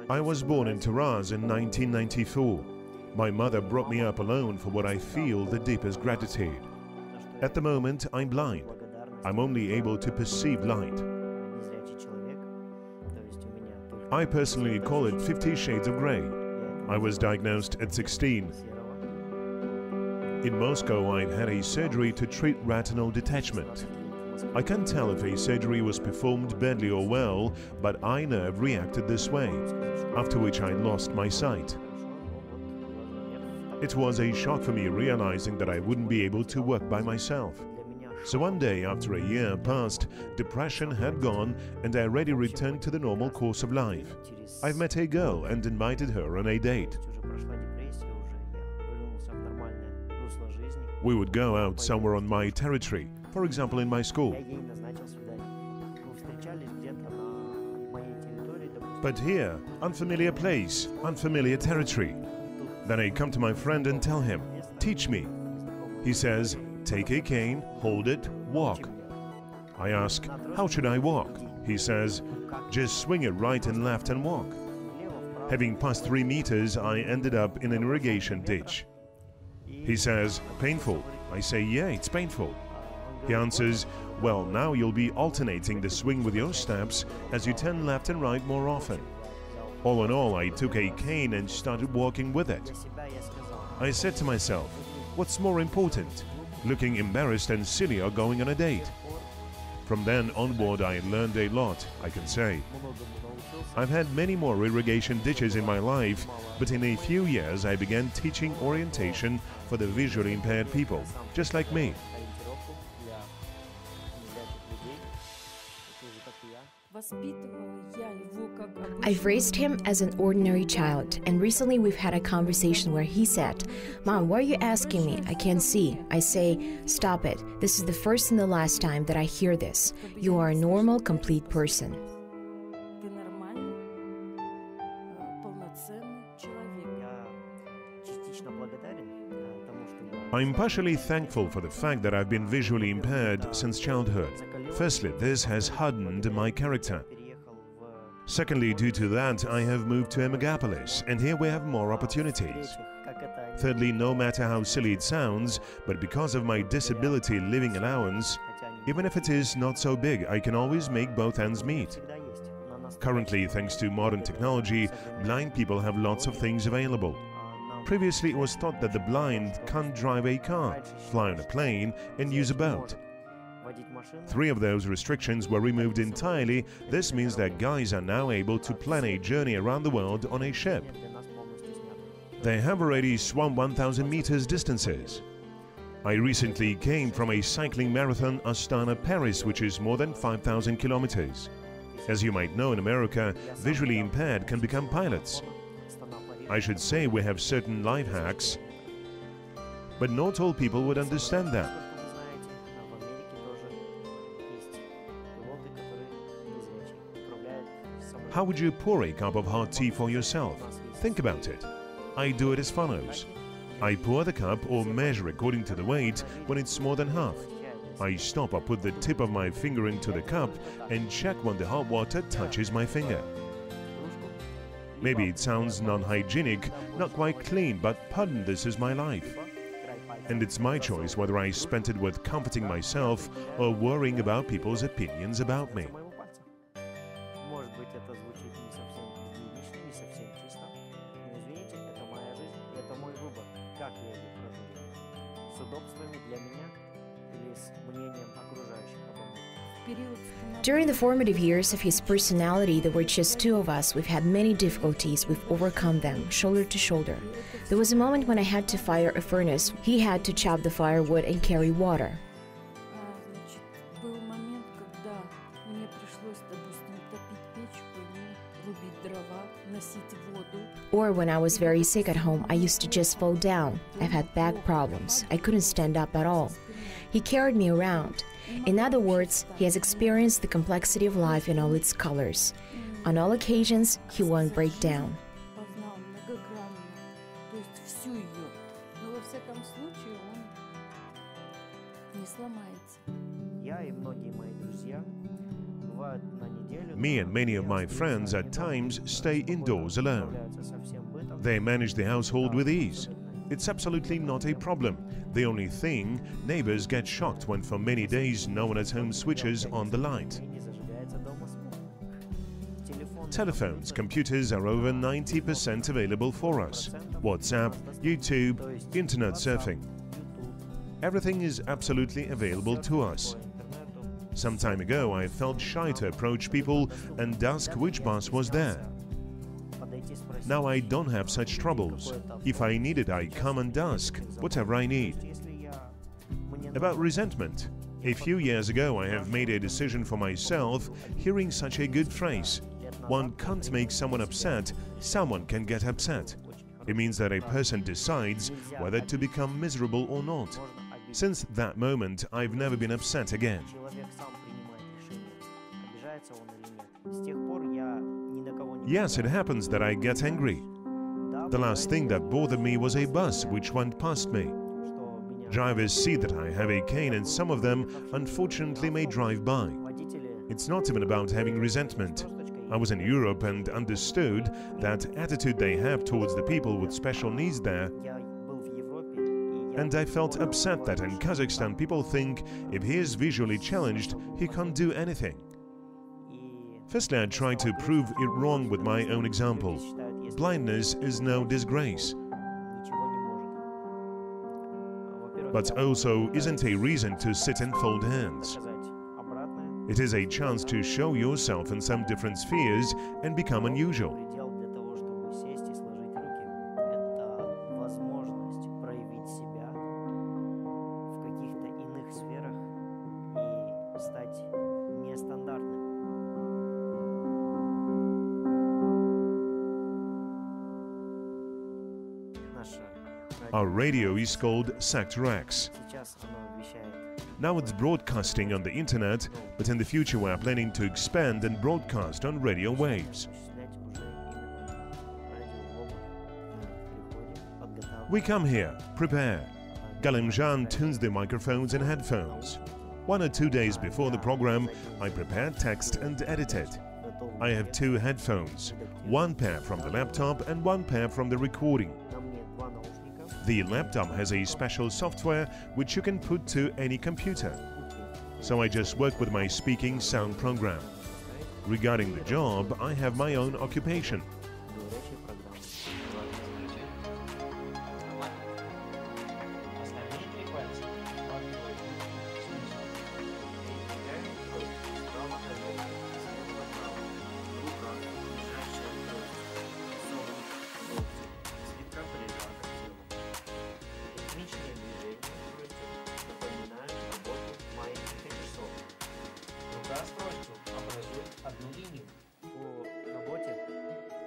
I was born in Taraz in 1994. My mother brought me up alone for what I feel the deepest gratitude. At the moment, I'm blind. I'm only able to perceive light. I personally call it 50 Shades of Grey. I was diagnosed at 16. In Moscow, I've had a surgery to treat retinal detachment. I can't tell if a surgery was performed badly or well, but eye nerve reacted this way, after which I lost my sight. It was a shock for me realizing that I wouldn't be able to work by myself. So one day, after a year passed, depression had gone and I already returned to the normal course of life. I've met a girl and invited her on a date. We would go out somewhere on my territory, for example in my school. But here, unfamiliar place, unfamiliar territory. Then I come to my friend and tell him, teach me. He says, take a cane, hold it, walk. I ask, how should I walk? He says, just swing it right and left and walk. Having passed 3 meters, I ended up in an irrigation ditch. He says, painful. I say, yeah, it's painful. He answers, well, now you'll be alternating the swing with your steps as you turn left and right more often. All in all, I took a cane and started walking with it. I said to myself, what's more important, looking embarrassed and silly or going on a date? From then onward, I learned a lot, I can say. I've had many more irrigation ditches in my life, but in a few years I began teaching orientation for the visually impaired people, just like me. I've raised him as an ordinary child, and recently we've had a conversation where he said, Mom, why are you asking me? I can't see. I say, stop it. This is the first and the last time that I hear this. You are a normal, complete person. I'm partially thankful for the fact that I've been visually impaired since childhood. Firstly, this has hardened my character. Secondly, due to that, I have moved to Megapolis, and here we have more opportunities. Thirdly, no matter how silly it sounds, but because of my disability living allowance, even if it is not so big, I can always make both ends meet. Currently, thanks to modern technology, blind people have lots of things available. Previously, it was thought that the blind can't drive a car, fly on a plane, and use a boat. 3 of those restrictions were removed entirely. This means that guys are now able to plan a journey around the world on a ship. They have already swum 1,000 meters distances. I recently came from a cycling marathon Astana-Paris, which is more than 5,000 kilometers. As you might know, in America, visually impaired can become pilots. I should say we have certain life hacks, but not all people would understand that. How would you pour a cup of hot tea for yourself? Think about it. I do it as follows. I pour the cup or measure according to the weight when it's more than half. I stop or put the tip of my finger into the cup and check when the hot water touches my finger. Maybe it sounds non-hygienic, not quite clean, but pardon, this is my life. And it's my choice whether I spend it with comforting myself or worrying about people's opinions about me. During the formative years of his personality, there were just 2 of us. We've had many difficulties. We've overcome them, shoulder to shoulder. There was a moment when I had to fire a furnace. He had to chop the firewood and carry water. Or when I was very sick at home, I used to just fall down. I've had back problems. I couldn't stand up at all. He carried me around. In other words, he has experienced the complexity of life in all its colors. On all occasions, he won't break down. Me and many of my friends at times stay indoors alone. They manage the household with ease. It's absolutely not a problem. The only thing, neighbors get shocked when for many days no one at home switches on the light. Telephones, computers are over 90% available for us. WhatsApp, YouTube, internet surfing. Everything is absolutely available to us. Some time ago, I felt shy to approach people and ask which bus was there. Now I don't have such troubles. If I need it, I come and ask whatever I need. About resentment. A few years ago, I have made a decision for myself, hearing such a good phrase. One can't make someone upset, someone can get upset. It means that a person decides whether to become miserable or not. Since that moment, I've never been upset again. Yes, it happens that I get angry. The last thing that bothered me was a bus which went past me. Drivers see that I have a cane and some of them unfortunately may drive by. It's not even about having resentment. I was in Europe and understood that attitude they have towards the people with special needs there. And I felt upset that in Kazakhstan people think if he is visually challenged, he can't do anything. Firstly, I tried to prove it wrong with my own example. Blindness is no disgrace. But also isn't a reason to sit and fold hands. It is a chance to show yourself in some different spheres and become unusual. Our radio is called Sector X. Now it's broadcasting on the internet, but in the future we are planning to expand and broadcast on radio waves. We come here, prepare. Galimjan tunes the microphones and headphones. 1 or 2 days before the program, I prepare text and edit it. I have 2 headphones, 1 pair from the laptop and 1 pair from the recording. The laptop has a special software which you can put to any computer. So I just work with my speaking sound program. Regarding the job, I have my own occupation.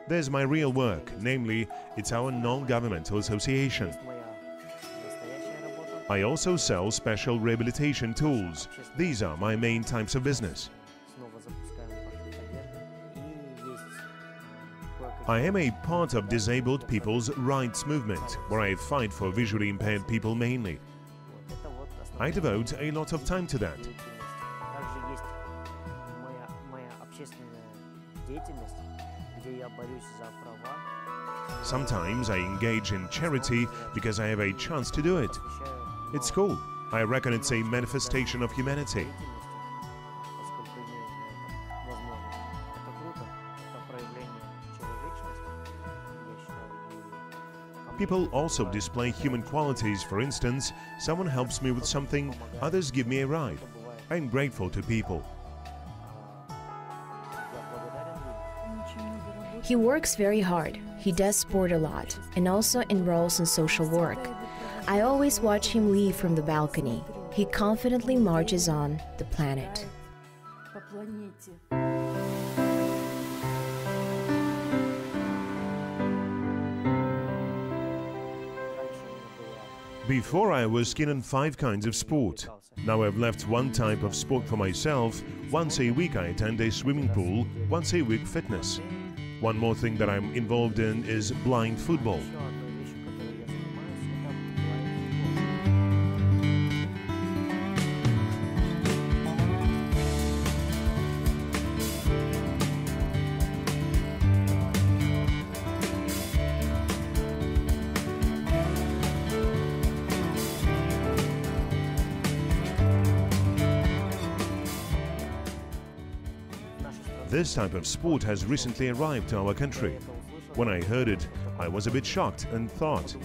There's my real work, namely, it's our non-governmental association. I also sell special rehabilitation tools. These are my main types of business. I am a part of disabled people's rights movement, where I fight for visually impaired people mainly. I devote a lot of time to that. Sometimes I engage in charity because I have a chance to do it. It's cool. I reckon it's a manifestation of humanity. People also display human qualities. For instance, someone helps me with something, others give me a ride. I'm grateful to people. He works very hard. He does sport a lot and also enrolls in social work. I always watch him leave from the balcony. He confidently marches on the planet. Before I was keen on 5 kinds of sport. Now I've left one type of sport for myself. Once a week I attend a swimming pool, once a week fitness. One more thing that I'm involved in is blind football. this type of sport has recently arrived to our country. When I heard it, I was a bit shocked and thought,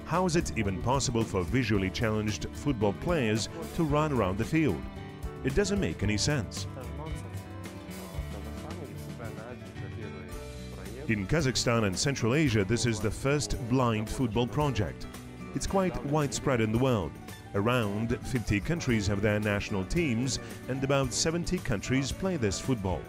how is it even possible for visually challenged football players to run around the field? It doesn't make any sense. In Kazakhstan and Central Asia, this is the first blind football project. It's quite widespread in the world. Around 50 countries have their national teams, and about 70 countries play this football.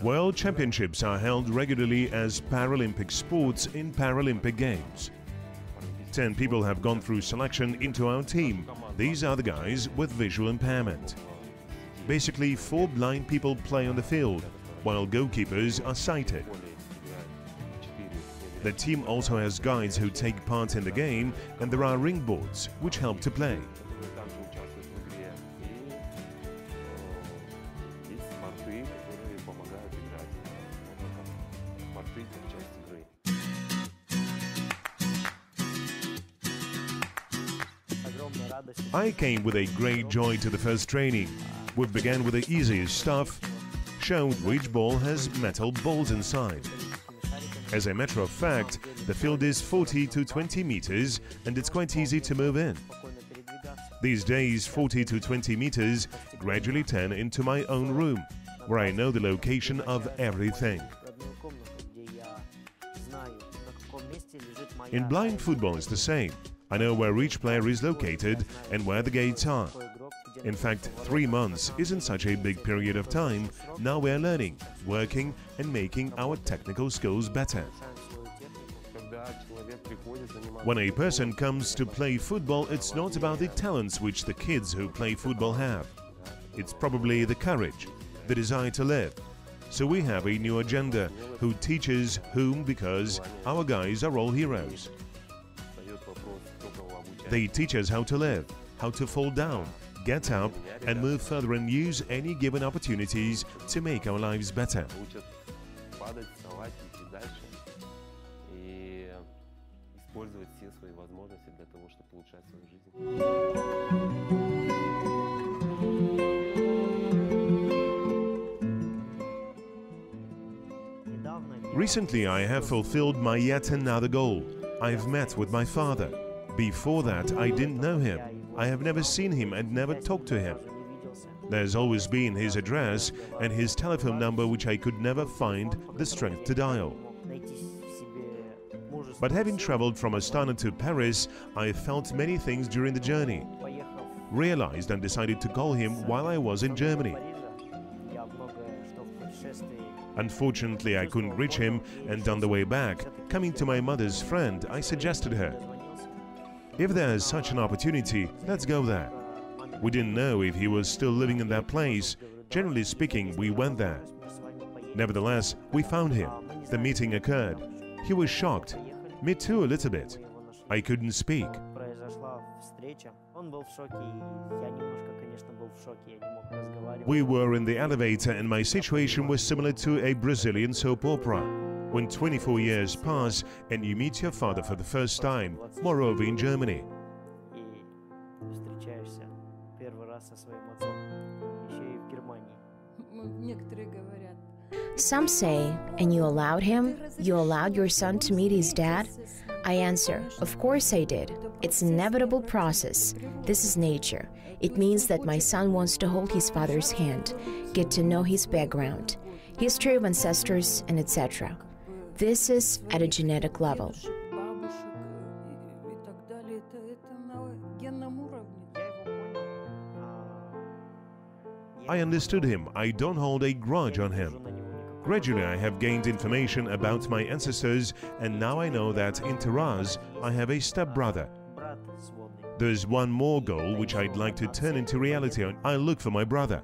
World Championships are held regularly as Paralympic sports in Paralympic Games. 10 people have gone through selection into our team. These are the guys with visual impairment. Basically, 4 blind people play on the field, while goalkeepers are sighted. The team also has guides who take part in the game, and there are ring boards which help to play. I came with a great joy to the first training. We began with the easiest stuff, showed which ball has metal balls inside. As a matter of fact, the field is 40 to 20 meters and it's quite easy to move in. These days, 40 to 20 meters gradually turn into my own room, where I know the location of everything. In blind football, it's the same. I know where each player is located and where the gates are. In fact, 3 months isn't such a big period of time. Now we're learning, working and making our technical skills better. When a person comes to play football, it's not about the talents which the kids who play football have. It's probably the courage, the desire to live. So we have a new agenda who teaches whom, because our guys are all heroes. They teach us how to live, how to fall down, get up and move further and use any given opportunities to make our lives better. Recently, I have fulfilled my yet another goal. I've met with my father. Before that, I didn't know him. I have never seen him and never talked to him. There's always been his address and his telephone number, which I could never find the strength to dial. But having traveled from Astana to Paris, I felt many things during the journey. Realized and decided to call him while I was in Germany. Unfortunately, I couldn't reach him, and on the way back, coming to my mother's friend, I suggested her, if there's such an opportunity, let's go there. We didn't know if he was still living in that place. Generally speaking, we went there. Nevertheless, we found him. The meeting occurred. He was shocked. Me too, a little bit. I couldn't speak. We were in the elevator and my situation was similar to a Brazilian soap opera. When 24 years pass and you meet your father for the first time, moreover in Germany. Some say, and you allowed him? You allowed your son to meet his dad? I answer, of course I did. It's an inevitable process. This is nature. It means that my son wants to hold his father's hand, get to know his background, history of ancestors, and etc. This is at a genetic level. I understood him. I don't hold a grudge on him. Gradually, I have gained information about my ancestors, and now I know that in Taraz, I have a stepbrother. There's one more goal which I'd like to turn into reality. I'll look for my brother.